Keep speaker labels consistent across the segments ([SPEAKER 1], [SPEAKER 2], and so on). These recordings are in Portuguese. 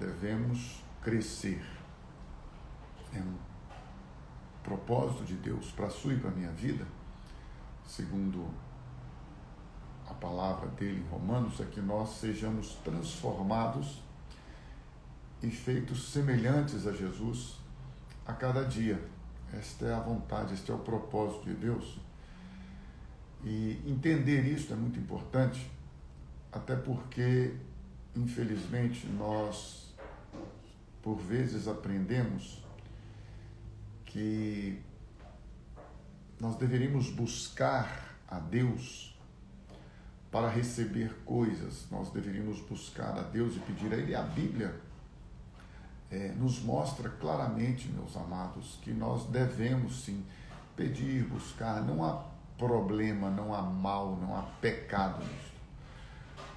[SPEAKER 1] devemos crescer. É um propósito de Deus para a sua e para a minha vida, segundo a palavra dele em Romanos, é que nós sejamos transformados e feitos semelhantes a Jesus a cada dia. Esta é a vontade, este é o propósito de Deus. E entender isso é muito importante, até porque, infelizmente, nós, por vezes, aprendemos que nós deveríamos buscar a Deus para receber coisas. Nós deveríamos buscar a Deus e pedir a Ele. A Bíblia nos mostra claramente, meus amados, que nós devemos sim pedir, buscar. Não há problema, não há mal, não há pecado nisso.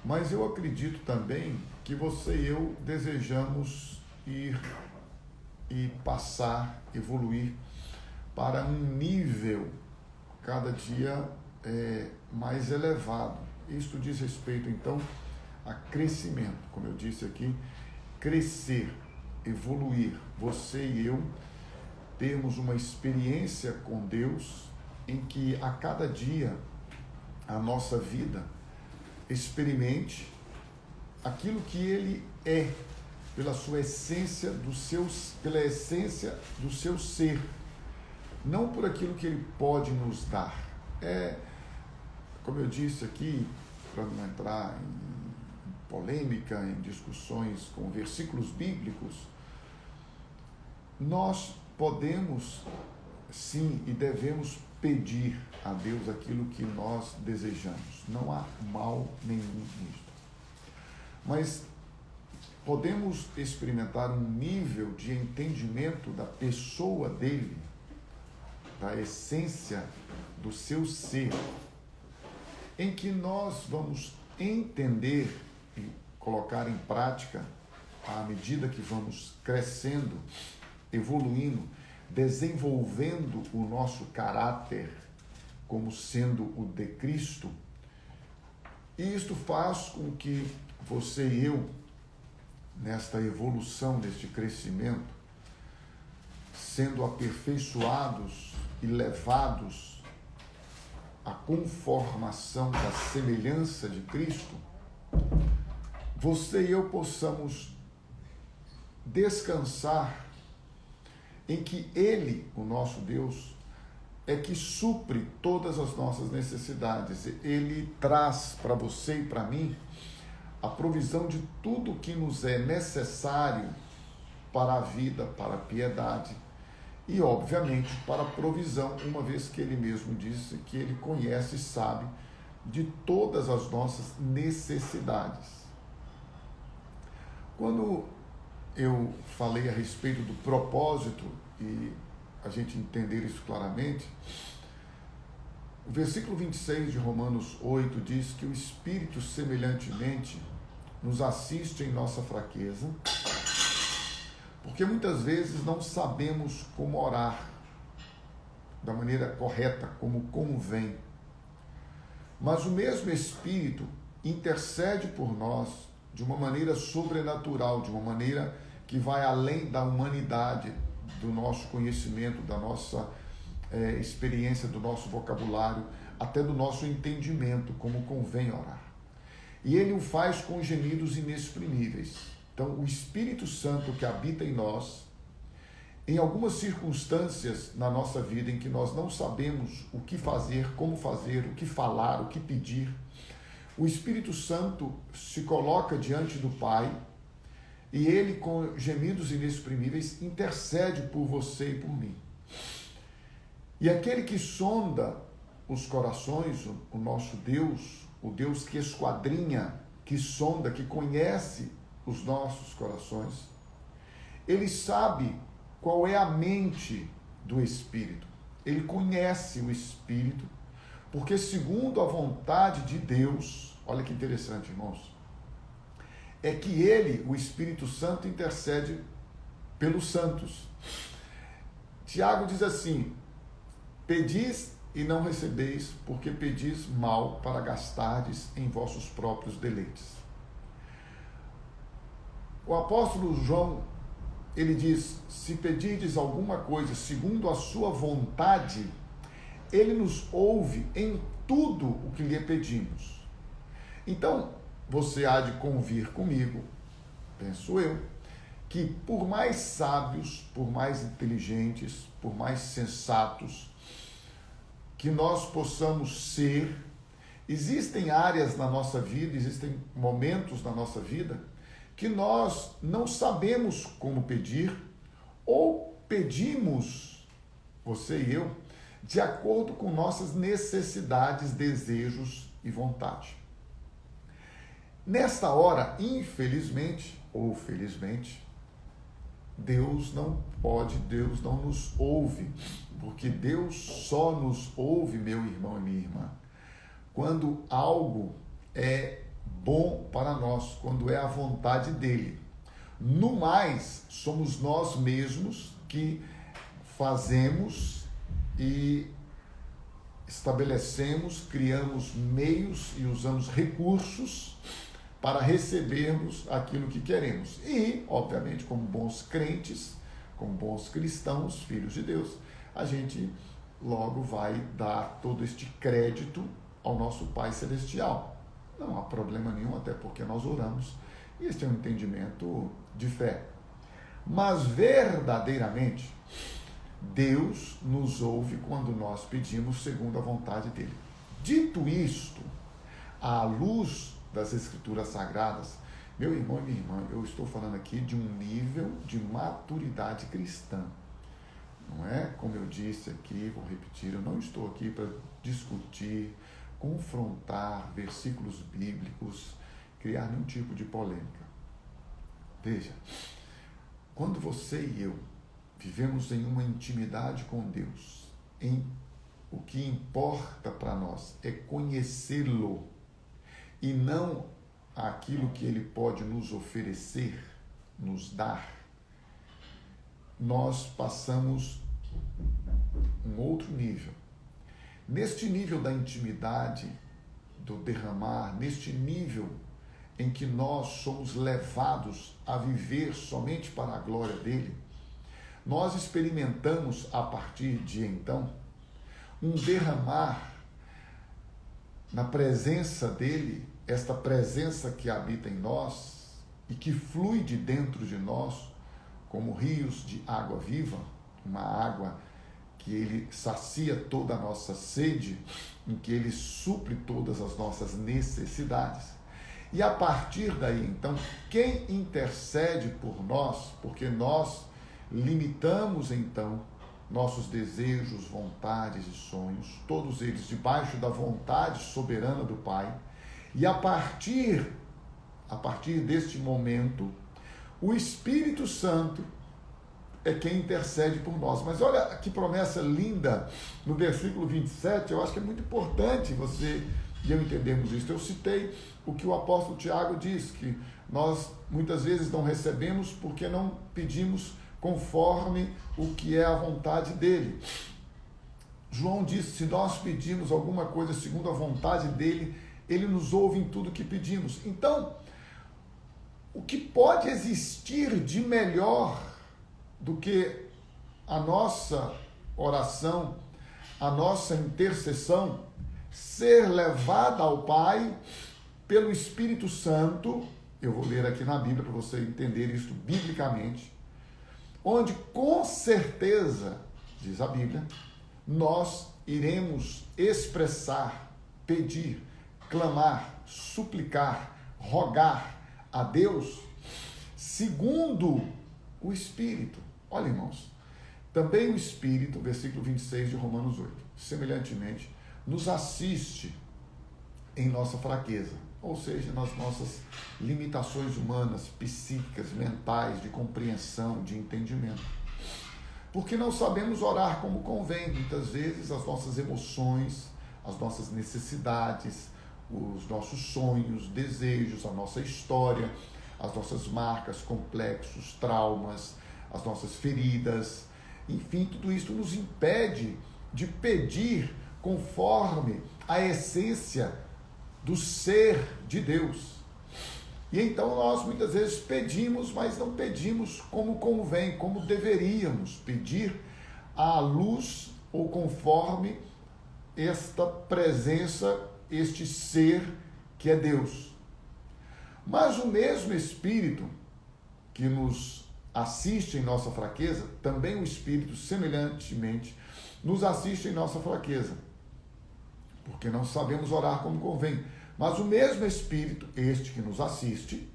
[SPEAKER 1] Mas eu acredito também que você e eu desejamos ir e passar, evoluir para um nível cada dia mais elevado. Isto diz respeito, então, a crescimento, como eu disse aqui, crescer, evoluir. Você e eu termos uma experiência com Deus em que a cada dia a nossa vida experimente aquilo que Ele é, pela sua essência, pela essência do seu ser, não por aquilo que Ele pode nos dar. Como eu disse aqui, para não entrar em polêmica, em discussões com versículos bíblicos, nós podemos sim e devemos pedir a Deus aquilo que nós desejamos. Não há mal nenhum nisto. Mas podemos experimentar um nível de entendimento da pessoa dele, da essência do seu ser, em que nós vamos entender e colocar em prática, à medida que vamos crescendo, evoluindo, desenvolvendo o nosso caráter como sendo o de Cristo. E isto faz com que você e eu, nesta evolução, neste crescimento, sendo aperfeiçoados e levados à conformação da semelhança de Cristo, você e eu possamos descansar em que Ele, o nosso Deus, é que supre todas as nossas necessidades. Ele traz para você e para mim a provisão de tudo que nos é necessário para a vida, para a piedade e, obviamente, para a provisão, uma vez que Ele mesmo disse que Ele conhece e sabe de todas as nossas necessidades. Quando eu falei a respeito do propósito e a gente entender isso claramente, o versículo 26 de Romanos 8 diz que o Espírito semelhantemente nos assiste em nossa fraqueza, porque muitas vezes não sabemos como orar da maneira correta, como convém. Mas o mesmo Espírito intercede por nós de uma maneira sobrenatural, de uma maneira que vai além da humanidade, do nosso conhecimento, da nossa experiência, do nosso vocabulário, até do nosso entendimento, como convém orar. E Ele o faz com gemidos inexprimíveis. Então, o Espírito Santo que habita em nós, em algumas circunstâncias na nossa vida em que nós não sabemos o que fazer, como fazer, o que falar, o que pedir, o Espírito Santo se coloca diante do Pai e Ele, com gemidos inexprimíveis, intercede por você e por mim. E aquele que sonda os corações, o nosso Deus, o Deus que esquadrinha, que sonda, que conhece os nossos corações, Ele sabe qual é a mente do Espírito. Ele conhece o Espírito, porque segundo a vontade de Deus, olha que interessante, irmãos, é que Ele, o Espírito Santo, intercede pelos santos. Tiago diz assim: pedis e não recebeis, porque pedis mal para gastardes em vossos próprios deleites. O apóstolo João, ele diz: se pedirdes alguma coisa segundo a sua vontade, ele nos ouve em tudo o que lhe pedimos. Então, você há de convir comigo, penso eu, que por mais sábios, por mais inteligentes, por mais sensatos que nós possamos ser, existem áreas na nossa vida, existem momentos na nossa vida que nós não sabemos como pedir, ou pedimos, você e eu, de acordo com nossas necessidades, desejos e vontade. Nesta hora, infelizmente ou felizmente, Deus não nos ouve, porque Deus só nos ouve, meu irmão e minha irmã, quando algo é bom para nós, quando é a vontade dele. No mais, somos nós mesmos que fazemos e estabelecemos, criamos meios e usamos recursos para recebermos aquilo que queremos. E, obviamente, como bons crentes, como bons cristãos, filhos de Deus, a gente logo vai dar todo este crédito ao nosso Pai Celestial. Não há problema nenhum, até porque nós oramos, e este é um entendimento de fé. Mas, verdadeiramente, Deus nos ouve quando nós pedimos segundo a vontade dele. Dito isto, à luz das Escrituras Sagradas, meu irmão e minha irmã, eu estou falando aqui de um nível de maturidade cristã. Não é? Como eu disse aqui, vou repetir, eu não estou aqui para discutir, confrontar versículos bíblicos, criar nenhum tipo de polêmica. Veja, quando você e eu vivemos em uma intimidade com Deus, o que importa para nós é conhecê-lo e não aquilo que ele pode nos oferecer, nos dar, nós passamos um outro nível. Neste nível da intimidade, do derramar, neste nível em que nós somos levados a viver somente para a glória dele, nós experimentamos a partir de então um derramar na presença dele, esta presença que habita em nós e que flui de dentro de nós como rios de água viva, uma água que ele sacia toda a nossa sede, em que ele supre todas as nossas necessidades. E a partir daí, então, quem intercede por nós, porque nós limitamos, então, nossos desejos, vontades e sonhos, todos eles debaixo da vontade soberana do Pai, e a partir deste momento, o Espírito Santo é quem intercede por nós. Mas olha que promessa linda no versículo 27, eu acho que é muito importante você e eu entendermos isso. Eu citei o que o apóstolo Tiago diz, que nós muitas vezes não recebemos porque não pedimos conforme o que é a vontade dele. João disse: se nós pedimos alguma coisa segundo a vontade dele, ele nos ouve em tudo que pedimos. Então, o que pode existir de melhor do que a nossa oração, a nossa intercessão, ser levada ao Pai pelo Espírito Santo? Eu vou ler aqui na Bíblia para você entender isso biblicamente, onde com certeza, diz a Bíblia, nós iremos expressar, pedir, clamar, suplicar, rogar a Deus segundo o Espírito. Olha, irmãos, também o Espírito, versículo 26 de Romanos 8, semelhantemente, nos assiste em nossa fraqueza, ou seja, nas nossas limitações humanas, psíquicas, mentais, de compreensão, de entendimento. Porque não sabemos orar como convém. Muitas vezes as nossas emoções, as nossas necessidades, os nossos sonhos, desejos, a nossa história, as nossas marcas, complexos, traumas, as nossas feridas, enfim, tudo isso nos impede de pedir conforme a essência do ser de Deus. E então nós muitas vezes pedimos, mas não pedimos como convém, como deveríamos pedir à luz ou conforme esta presença, este ser que é Deus. Mas o mesmo Espírito que nos assiste em nossa fraqueza, também o Espírito, semelhantemente, nos assiste em nossa fraqueza, porque não sabemos orar como convém. Mas o mesmo Espírito, este que nos assiste,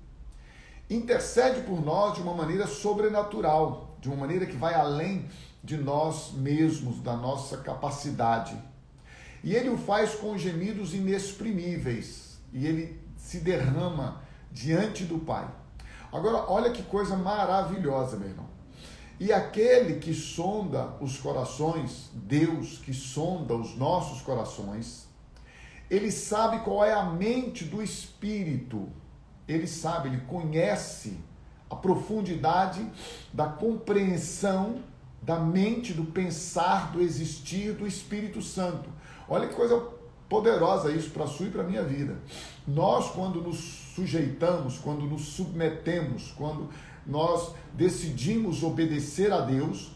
[SPEAKER 1] intercede por nós de uma maneira sobrenatural, de uma maneira que vai além de nós mesmos, da nossa capacidade. E ele o faz com gemidos inexprimíveis, e ele se derrama diante do Pai. Agora, olha que coisa maravilhosa, meu irmão. E aquele que sonda os corações, Deus que sonda os nossos corações, ele sabe qual é a mente do Espírito. Ele sabe, ele conhece a profundidade da compreensão da mente, do pensar, do existir do Espírito Santo. Olha que coisa poderosa isso para a sua e para a minha vida. Nós, quando nos sujeitamos, quando nos submetemos, quando nós decidimos obedecer a Deus,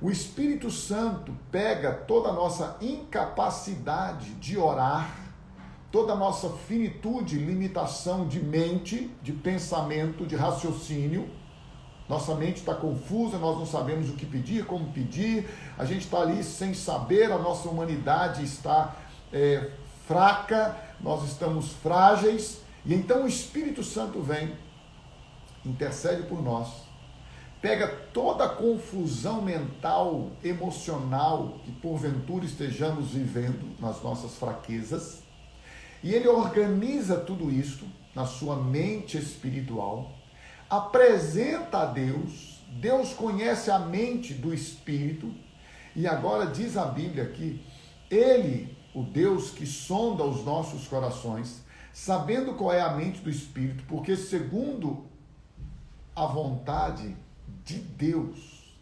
[SPEAKER 1] o Espírito Santo pega toda a nossa incapacidade de orar, toda a nossa finitude, limitação de mente, de pensamento, de raciocínio. Nossa mente está confusa, nós não sabemos o que pedir, como pedir, a gente está ali sem saber, a nossa humanidade está fraca, nós estamos frágeis, e então o Espírito Santo vem, intercede por nós, pega toda a confusão mental, emocional que porventura estejamos vivendo nas nossas fraquezas, e ele organiza tudo isso na sua mente espiritual, apresenta a Deus, Deus conhece a mente do Espírito, e agora diz a Bíblia que ele, o Deus que sonda os nossos corações, sabendo qual é a mente do Espírito, porque segundo a vontade de Deus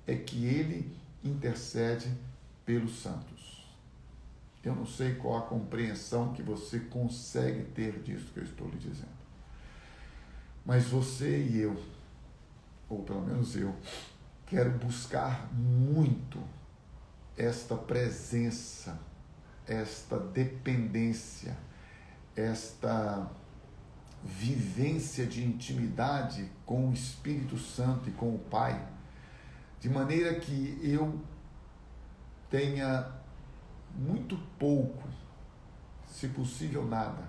[SPEAKER 1] é que ele intercede pelos santos. Eu não sei qual a compreensão que você consegue ter disso que eu estou lhe dizendo. Mas você e eu, ou pelo menos eu, quero buscar muito esta presença, esta dependência, esta vivência de intimidade com o Espírito Santo e com o Pai, de maneira que eu tenha muito pouco, se possível nada,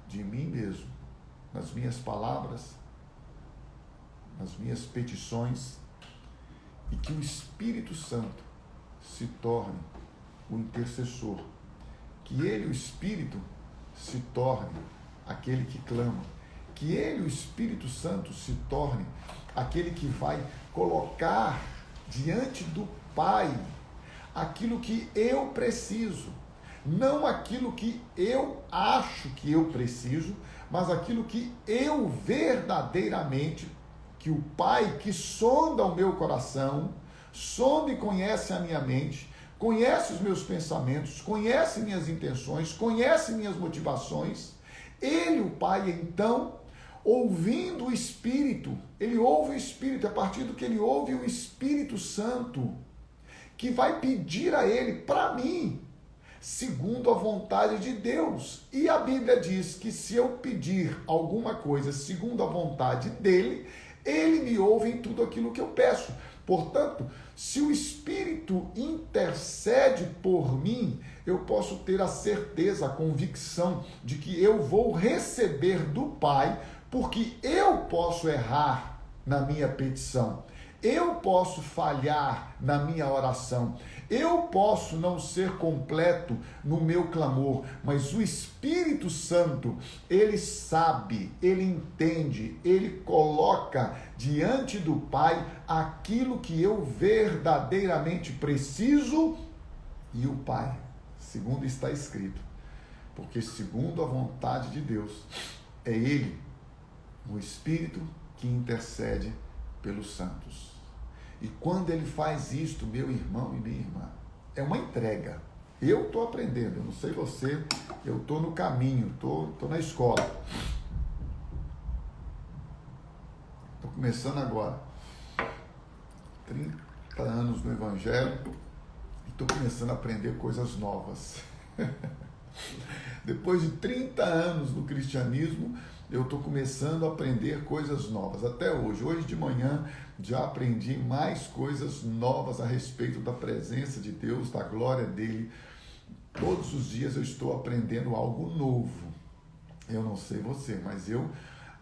[SPEAKER 1] de mim mesmo, nas minhas palavras, nas minhas petições, e que o Espírito Santo se torne o intercessor, que ele, o Espírito, se torne aquele que clama, que ele, o Espírito Santo, se torne aquele que vai colocar diante do Pai aquilo que eu preciso, não aquilo que eu acho que eu preciso, mas aquilo que eu verdadeiramente, que o Pai que sonda o meu coração, sonda e conhece a minha mente, conhece os meus pensamentos, conhece minhas intenções, conhece minhas motivações, ele, o Pai, então, ouvindo o Espírito, ele ouve o Espírito, a partir do que ele ouve o Espírito Santo, que vai pedir a ele, para mim, segundo a vontade de Deus. E a Bíblia diz que se eu pedir alguma coisa segundo a vontade dele, ele me ouve em tudo aquilo que eu peço. Portanto, se o Espírito intercede por mim, eu posso ter a certeza, a convicção de que eu vou receber do Pai, porque eu posso errar na minha petição, eu posso falhar na minha oração, eu posso não ser completo no meu clamor, mas o Espírito Santo, ele sabe, ele entende, ele coloca diante do Pai aquilo que eu verdadeiramente preciso, e o Pai, segundo está escrito, porque segundo a vontade de Deus, é ele, o Espírito, que intercede pelos santos. E quando ele faz isto, meu irmão e minha irmã, é uma entrega. Eu estou aprendendo, eu não sei você, eu estou no caminho, estou na escola. Estou começando agora. 30 anos no Evangelho e estou começando a aprender coisas novas. Depois de 30 anos no cristianismo, eu estou começando a aprender coisas novas. Até hoje. Hoje de manhã já aprendi mais coisas novas a respeito da presença de Deus, da glória dele. Todos os dias eu estou aprendendo algo novo. Eu não sei você, mas eu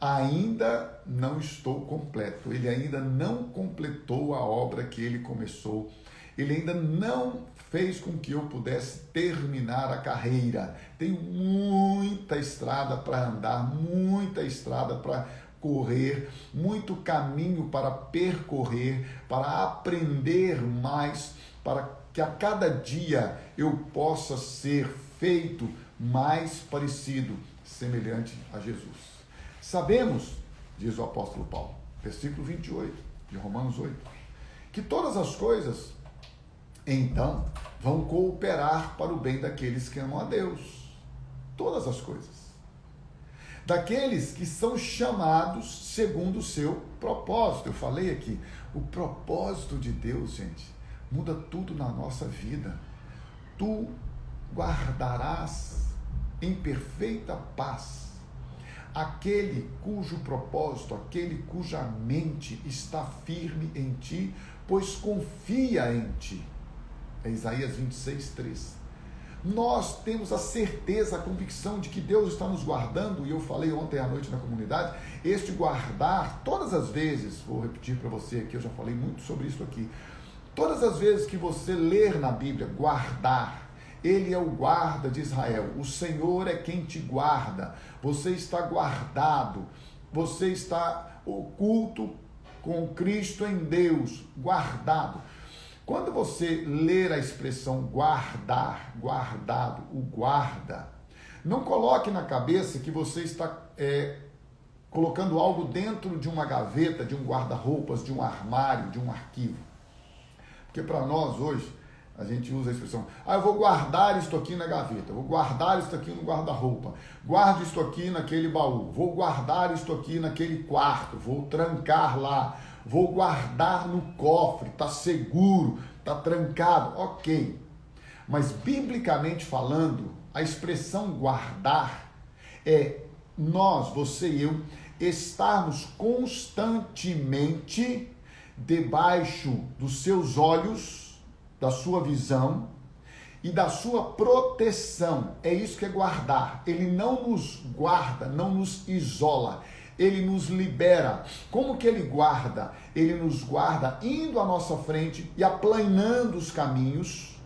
[SPEAKER 1] ainda não estou completo. Ele ainda não completou a obra que ele começou. Ele ainda não fez com que eu pudesse terminar a carreira. Tenho muita estrada para andar, muita estrada para correr, muito caminho para percorrer, para aprender mais, para que a cada dia eu possa ser feito mais parecido, semelhante a Jesus. Sabemos, diz o apóstolo Paulo, versículo 28 de Romanos 8, que todas as coisas, então, vão cooperar para o bem daqueles que amam a Deus. Todas as coisas. Daqueles que são chamados segundo o seu propósito. Eu falei aqui, o propósito de Deus, gente, muda tudo na nossa vida. Tu guardarás em perfeita paz aquele cujo propósito, aquele cuja mente está firme em ti, pois confia em ti. É Isaías 26, 3. Nós temos a certeza, a convicção de que Deus está nos guardando, e eu falei ontem à noite na comunidade, este guardar, todas as vezes, vou repetir para você aqui, eu já falei muito sobre isso aqui, todas as vezes que você ler na Bíblia, guardar, ele é o guarda de Israel, o Senhor é quem te guarda, você está guardado, você está oculto com Cristo em Deus, guardado. Quando você ler a expressão guardar, guardado, o guarda, não coloque na cabeça que você está colocando algo dentro de uma gaveta, de um guarda-roupas, de um armário, de um arquivo. Porque para nós hoje, a gente usa a expressão, eu vou guardar isto aqui na gaveta, vou guardar isto aqui no guarda-roupa, guardo isto aqui naquele baú, vou guardar isto aqui naquele quarto, vou trancar lá, vou guardar no cofre, está seguro, está trancado, ok. Mas biblicamente falando, a expressão guardar é nós, você e eu, estarmos constantemente debaixo dos seus olhos, da sua visão e da sua proteção. É isso que é guardar. Ele não nos guarda, não nos isola. Ele nos libera. Como que ele guarda? Ele nos guarda indo à nossa frente e aplanando os caminhos.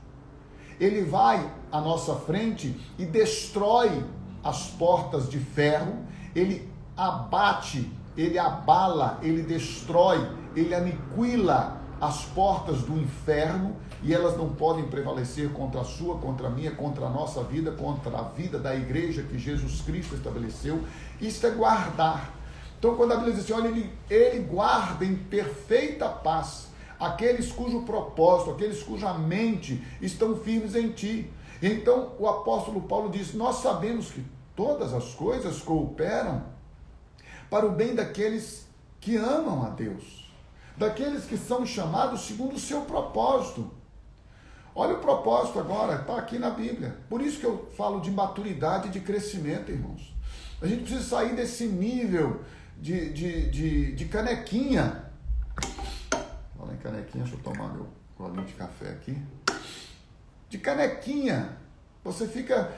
[SPEAKER 1] Ele vai à nossa frente e destrói as portas de ferro. Ele abate, ele abala, ele destrói, ele aniquila as portas do inferno, e elas não podem prevalecer contra a sua, contra a minha, contra a nossa vida, contra a vida da igreja que Jesus Cristo estabeleceu. Isso é guardar. Então, quando a Bíblia diz assim, olha, ele guarda em perfeita paz aqueles cujo propósito, aqueles cuja mente estão firmes em ti. Então, o apóstolo Paulo diz, nós sabemos que todas as coisas cooperam para o bem daqueles que amam a Deus, daqueles que são chamados segundo o seu propósito. Olha o propósito agora, está aqui na Bíblia. Por isso que eu falo de maturidade e de crescimento, irmãos. A gente precisa sair desse nível de canequinha. Fala em canequinha, deixa eu tomar meu golinho de café aqui. De canequinha. Você fica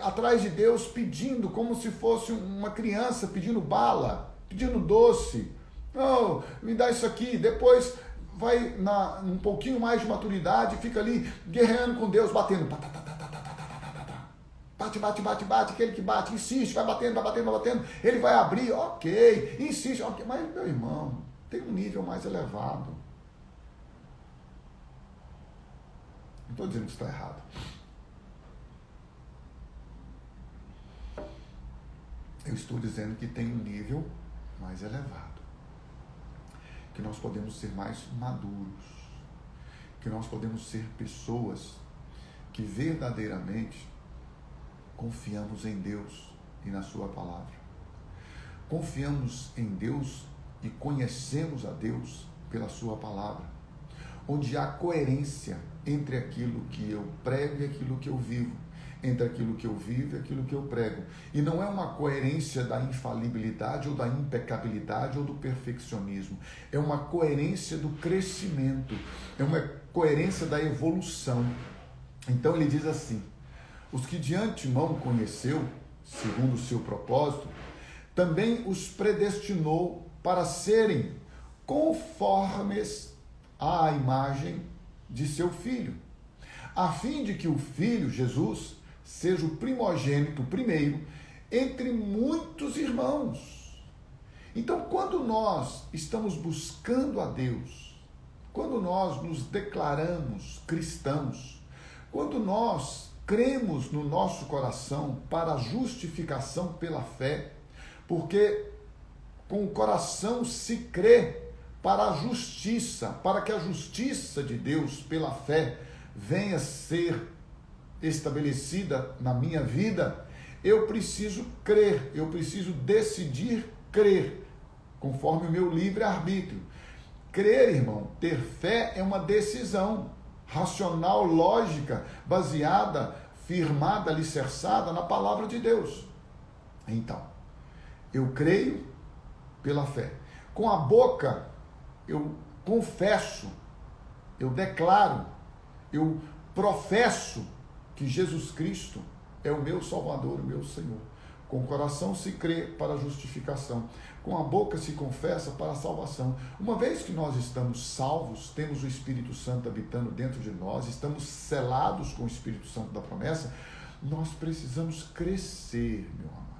[SPEAKER 1] atrás de Deus pedindo, como se fosse uma criança pedindo bala, pedindo doce. Não, me dá isso aqui. Depois vai um pouquinho mais de maturidade, fica ali guerreando com Deus, batendo. Bate, bate, bate, bate, aquele que bate, insiste, vai batendo, vai batendo, vai batendo. Ele vai abrir, ok, insiste, ok. Mas, meu irmão, tem um nível mais elevado. Não estou dizendo que está errado. Eu estou dizendo que tem um nível mais elevado. Que nós podemos ser mais maduros, que nós podemos ser pessoas que verdadeiramente confiamos em Deus e na sua palavra. Confiamos em Deus e conhecemos a Deus pela sua palavra, onde há coerência entre aquilo que eu prego e aquilo que eu vivo, entre aquilo que eu vivo e aquilo que eu prego. E não é uma coerência da infalibilidade ou da impecabilidade ou do perfeccionismo. É uma coerência do crescimento, é uma coerência da evolução. Então ele diz assim: os que de antemão conheceu, segundo o seu propósito, também os predestinou para serem conformes à imagem de seu Filho, a fim de que o Filho, Jesus, seja o primogênito primeiro entre muitos irmãos. Então, quando nós estamos buscando a Deus, quando nós nos declaramos cristãos, quando nós cremos no nosso coração para a justificação pela fé, porque com o coração se crê para a justiça, para que a justiça de Deus pela fé venha ser estabelecida na minha vida, eu preciso crer, eu preciso decidir crer, conforme o meu livre-arbítrio. Crer, irmão, ter fé é uma decisão racional, lógica, baseada, firmada, alicerçada na palavra de Deus. Então, eu creio pela fé. Com a boca, eu confesso, eu declaro, eu professo que Jesus Cristo é o meu Salvador, o meu Senhor. Com o coração se crê para a justificação, com a boca se confessa para a salvação. Uma vez que nós estamos salvos, temos o Espírito Santo habitando dentro de nós, estamos selados com o Espírito Santo da promessa, nós precisamos crescer, meu amado.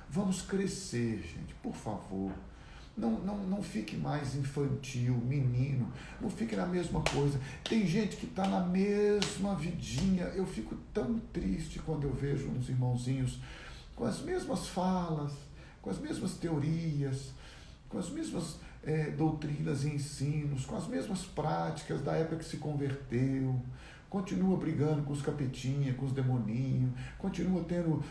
[SPEAKER 1] Vamos crescer, gente, por favor. Não fique mais infantil, menino, não fique na mesma coisa. Tem gente que está na mesma vidinha. Eu fico tão triste quando eu vejo uns irmãozinhos com as mesmas falas, com as mesmas teorias, com as mesmas doutrinas e ensinos, com as mesmas práticas da época que se converteu. Continua brigando com os capetinhas, com os demoninhos, continua tendo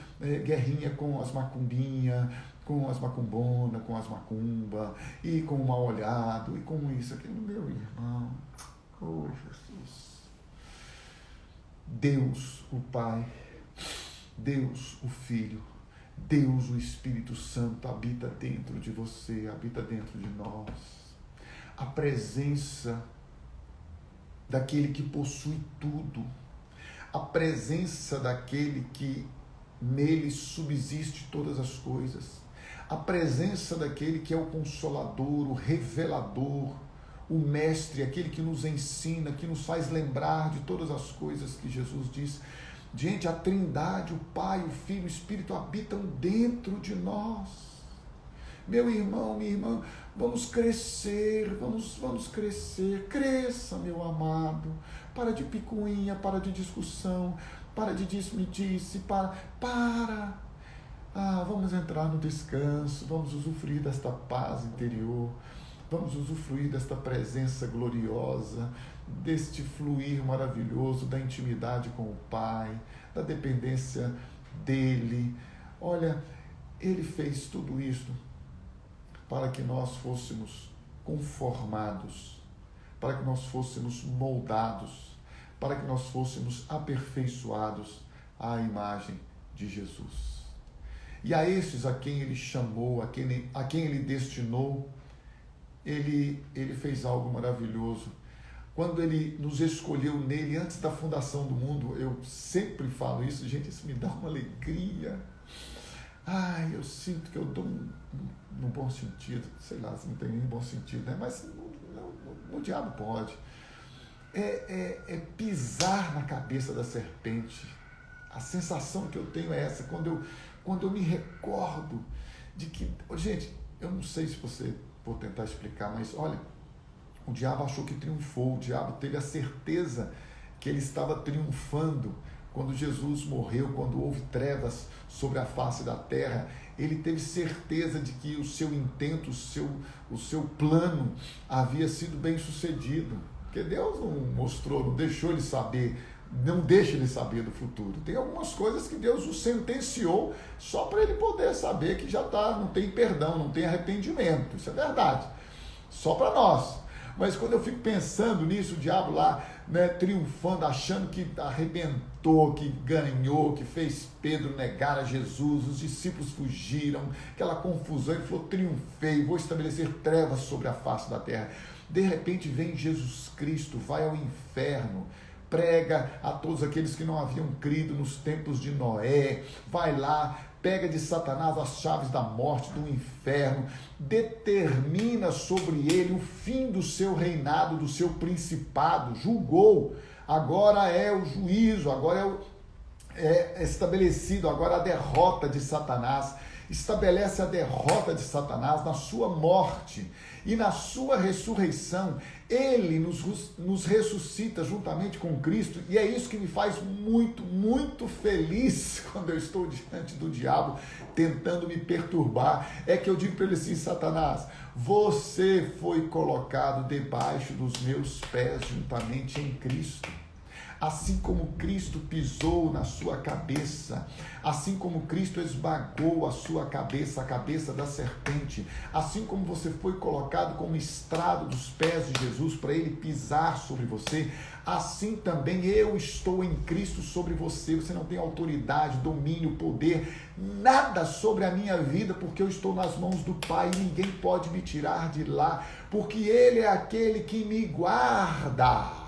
[SPEAKER 1] guerrinha com as macumbinhas, com as macumbonas, com as macumba, e com o mal olhado, e com isso, aquilo, meu irmão. Oh, Jesus. Deus, o Pai, Deus, o Filho, Deus, o Espírito Santo habita dentro de você, habita dentro de nós. A presença daquele que possui tudo, a presença daquele que nele subsiste todas as coisas, a presença daquele que é o Consolador, o Revelador, o Mestre, aquele que nos ensina, que nos faz lembrar de todas as coisas que Jesus diz. Gente, a Trindade, o Pai, o Filho e o Espírito habitam dentro de nós. Meu irmão, minha irmã, vamos crescer, vamos crescer. Cresça, meu amado. Para de picuinha, para de discussão, para de disse-me-disse, para. Vamos entrar no descanso, vamos usufruir desta paz interior, vamos usufruir desta presença gloriosa, deste fluir maravilhoso da intimidade com o Pai, da dependência dEle. Olha, Ele fez tudo isso para que nós fôssemos conformados, para que nós fôssemos moldados, para que nós fôssemos aperfeiçoados à imagem de Jesus. E a esses a quem Ele chamou, a quem Ele destinou, Ele fez algo maravilhoso. Quando Ele nos escolheu nele, antes da fundação do mundo, eu sempre falo isso, gente, isso me dá uma alegria. Eu sinto que eu dou no bom sentido, sei lá se não tem nem bom sentido, né? Mas o diabo pode. É pisar na cabeça da serpente. A sensação que eu tenho é essa, quando eu me recordo de que... Gente, eu não sei se você... Vou tentar explicar, mas olha, o diabo achou que triunfou, o diabo teve a certeza que ele estava triunfando quando Jesus morreu, quando houve trevas sobre a face da terra. Ele teve certeza de que o seu intento, o seu plano havia sido bem sucedido, porque Deus não mostrou, não deixou ele saber não deixa ele saber do futuro. Tem algumas coisas que Deus o sentenciou só para ele poder saber que já tá, não tem perdão, não tem arrependimento. Isso é verdade. Só para nós. Mas quando eu fico pensando nisso, o diabo lá, né, triunfando, achando que arrebentou, que ganhou, que fez Pedro negar a Jesus, os discípulos fugiram, aquela confusão, ele falou, triunfei, vou estabelecer trevas sobre a face da terra. De repente vem Jesus Cristo, vai ao inferno, prega a todos aqueles que não haviam crido nos tempos de Noé, vai lá, pega de Satanás as chaves da morte, do inferno, determina sobre ele o fim do seu reinado, do seu principado, julgou, agora é o juízo, agora é estabelecido, agora a derrota de Satanás, estabelece a derrota de Satanás na sua morte e na sua ressurreição. Ele nos ressuscita juntamente com Cristo, e é isso que me faz muito, muito feliz quando eu estou diante do diabo tentando me perturbar. É que eu digo para ele assim, Satanás, você foi colocado debaixo dos meus pés juntamente em Cristo. Assim como Cristo pisou na sua cabeça, assim como Cristo esmagou a sua cabeça, a cabeça da serpente, assim como você foi colocado como estrado dos pés de Jesus para ele pisar sobre você, assim também eu estou em Cristo sobre você. Você não tem autoridade, domínio, poder, nada sobre a minha vida, porque eu estou nas mãos do Pai e ninguém pode me tirar de lá, porque Ele é aquele que me guarda.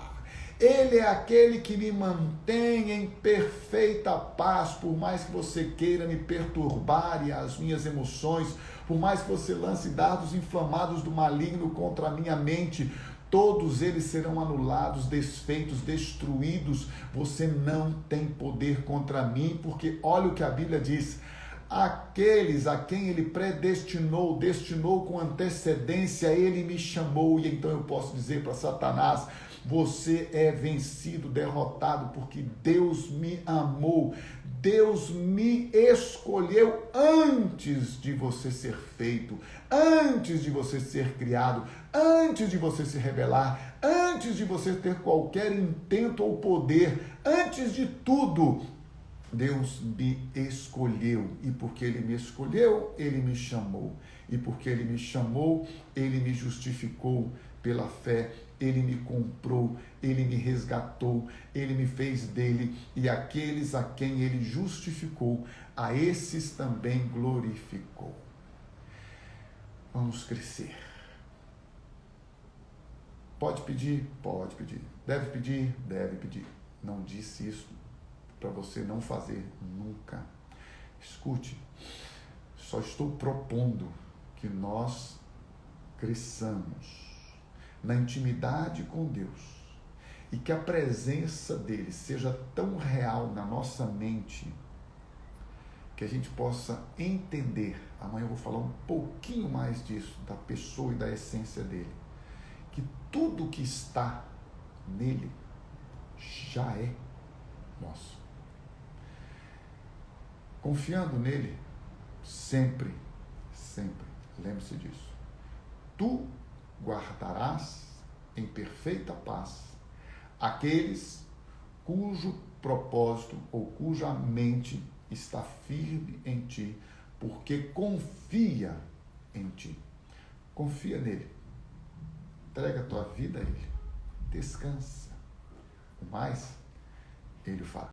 [SPEAKER 1] Ele é aquele que me mantém em perfeita paz, por mais que você queira me perturbar e as minhas emoções, por mais que você lance dardos inflamados do maligno contra a minha mente, todos eles serão anulados, desfeitos, destruídos. Você não tem poder contra mim, porque olha o que a Bíblia diz. Aqueles a quem ele predestinou, destinou com antecedência, ele me chamou. E então eu posso dizer para Satanás, você é vencido, derrotado, porque Deus me amou, Deus me escolheu antes de você ser feito, antes de você ser criado, antes de você se rebelar, antes de você ter qualquer intento ou poder, antes de tudo, Deus me escolheu, e porque Ele me escolheu, Ele me chamou, e porque Ele me chamou, Ele me justificou pela fé, Ele me comprou, Ele me resgatou, Ele me fez dele, e aqueles a quem Ele justificou, a esses também glorificou. Vamos crescer. Pode pedir? Pode pedir. Deve pedir? Deve pedir. Não disse isso para você não fazer nunca. Escute, só estou propondo que nós cresçamos na intimidade com Deus e que a presença dele seja tão real na nossa mente que a gente possa entender. Amanhã eu vou falar um pouquinho mais disso, da pessoa e da essência dele, que tudo que está nele já é nosso. Confiando nele, sempre, sempre, lembre-se disso. Tu guardarás em perfeita paz aqueles cujo propósito ou cuja mente está firme em ti, porque confia em ti. Confia nele. Entrega a tua vida a ele. Descansa. O mais, ele fará.